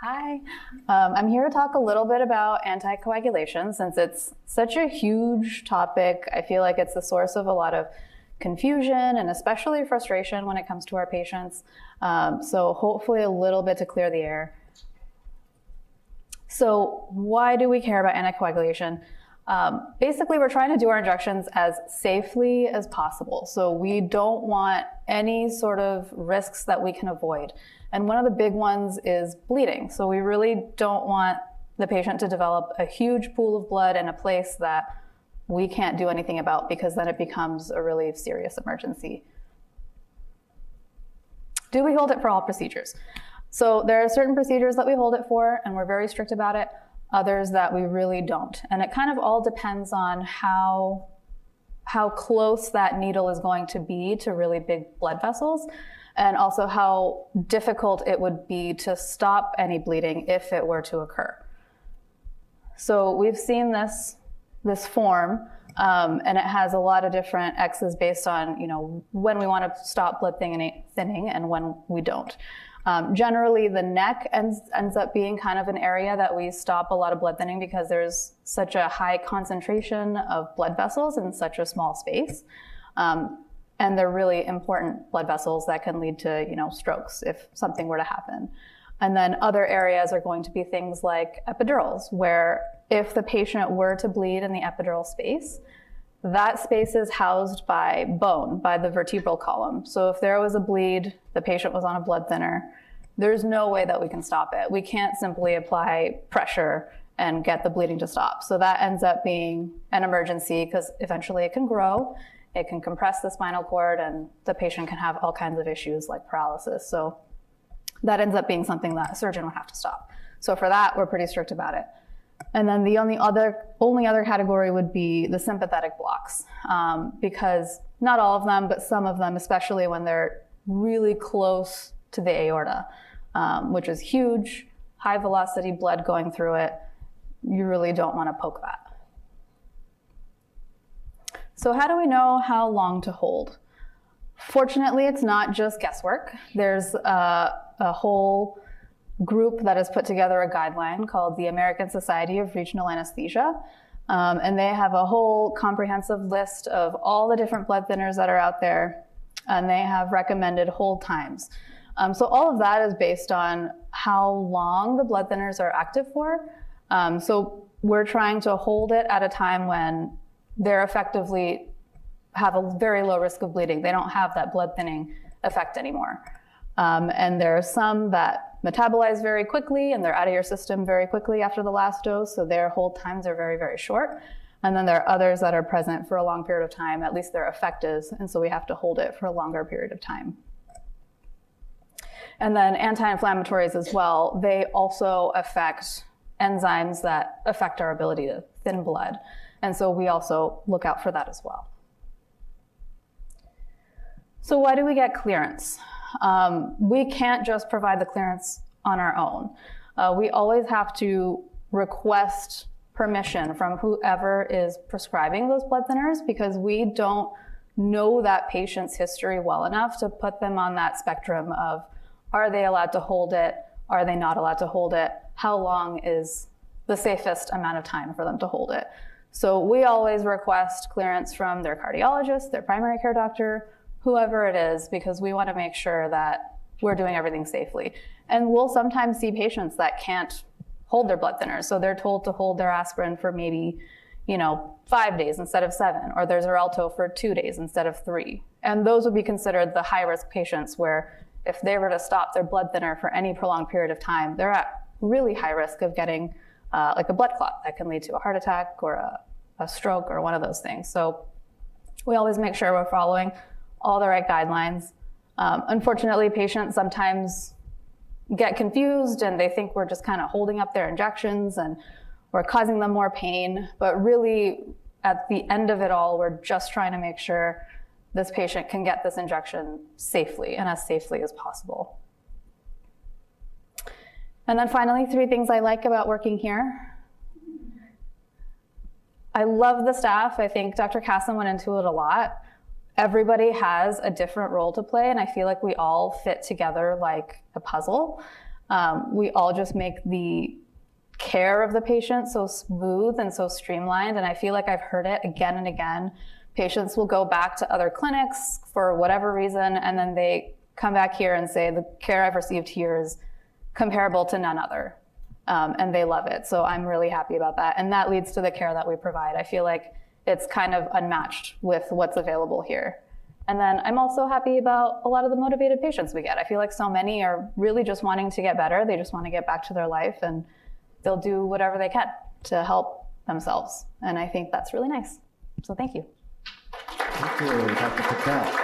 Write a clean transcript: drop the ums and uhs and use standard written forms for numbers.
Hi, I'm here to talk a little bit about anticoagulation since it's such a huge topic. I feel like it's the source of a lot of confusion and especially frustration when it comes to our patients. So hopefully a little bit to clear the air. So why do we care about anticoagulation? Basically, we're trying to do our injections as safely as possible. So we don't want any sort of risks that we can avoid. And one of the big ones is bleeding. So we really don't want the patient to develop a huge pool of blood in a place that we can't do anything about, because then it becomes a really serious emergency. Do we hold it for all procedures? So there are certain procedures that we hold it for, and we're very strict about it. Others that we really don't. And it kind of all depends on how close that needle is going to be to really big blood vessels, and also how difficult it would be to stop any bleeding if it were to occur. So we've seen this form, and it has a lot of different X's based on when we want to stop blood thinning and when we don't. Generally, the neck ends up being kind of an area that we stop a lot of blood thinning because there's such a high concentration of blood vessels in such a small space. And they're really important blood vessels that can lead to strokes if something were to happen. And then other areas are going to be things like epidurals, where if the patient were to bleed in the epidural space, that space is housed by bone, by the vertebral column. So if there was a bleed, the patient was on a blood thinner, there's no way that we can stop it. We can't simply apply pressure and get the bleeding to stop. So that ends up being an emergency because eventually it can grow, it can compress the spinal cord, and the patient can have all kinds of issues like paralysis. So that ends up being something that a surgeon would have to stop. So for that, we're pretty strict about it. And then the only other category would be the sympathetic blocks, because not all of them, but some of them, especially when they're really close to the aorta, which is huge, high velocity blood going through it, you really don't want to poke that. So how do we know how long to hold? Fortunately, it's not just guesswork. There's a whole group that has put together a guideline called the American Society of Regional Anesthesia. And they have a whole comprehensive list of all the different blood thinners that are out there, and they have recommended hold times. So all of that is based on how long the blood thinners are active for. So we're trying to hold it at a time when they're effectively have a very low risk of bleeding. They don't have that blood thinning effect anymore. And there are some that metabolize very quickly and they're out of your system very quickly after the last dose, so their hold times are very, very short. And then there are others that are present for a long period of time, at least their effect is, and so we have to hold it for a longer period of time. And then anti-inflammatories as well, they also affect enzymes that affect our ability to thin blood. And so we also look out for that as well. So why do we get clearance? We can't just provide the clearance on our own. We always have to request permission from whoever is prescribing those blood thinners, because we don't know that patient's history well enough to put them on that spectrum of, are they allowed to hold it? Are they not allowed to hold it? How long is the safest amount of time for them to hold it? So we always request clearance from their cardiologist, their primary care doctor, whoever it is, because we want to make sure that we're doing everything safely. And we'll sometimes see patients that can't hold their blood thinners. So they're told to hold their aspirin for maybe 5 days instead of 7, or their Xarelto for 2 days instead of 3. And those would be considered the high-risk patients where if they were to stop their blood thinner for any prolonged period of time, they're at really high risk of getting like a blood clot that can lead to a heart attack or a stroke or one of those things. So we always make sure we're following all the right guidelines. Unfortunately, patients sometimes get confused and they think we're just kind of holding up their injections and we're causing them more pain. But really, at the end of it all, we're just trying to make sure this patient can get this injection safely and as safely as possible. And then finally, 3 things I like about working here. I love the staff. I think Dr. Casson went into it a lot. Everybody has a different role to play, and I feel like we all fit together like a puzzle. We all just make the care of the patient so smooth and so streamlined. And I feel like I've heard it again and again. Patients will go back to other clinics for whatever reason, and then they come back here and say, the care I've received here is comparable to none other. And they love it. So I'm really happy about that. And that leads to the care that we provide. I feel like it's kind of unmatched with what's available here. And then I'm also happy about a lot of the motivated patients we get. I feel like so many are really just wanting to get better. They just want to get back to their life, and they'll do whatever they can to help themselves. And I think that's really nice. So thank you. Thank you, Dr. Patel.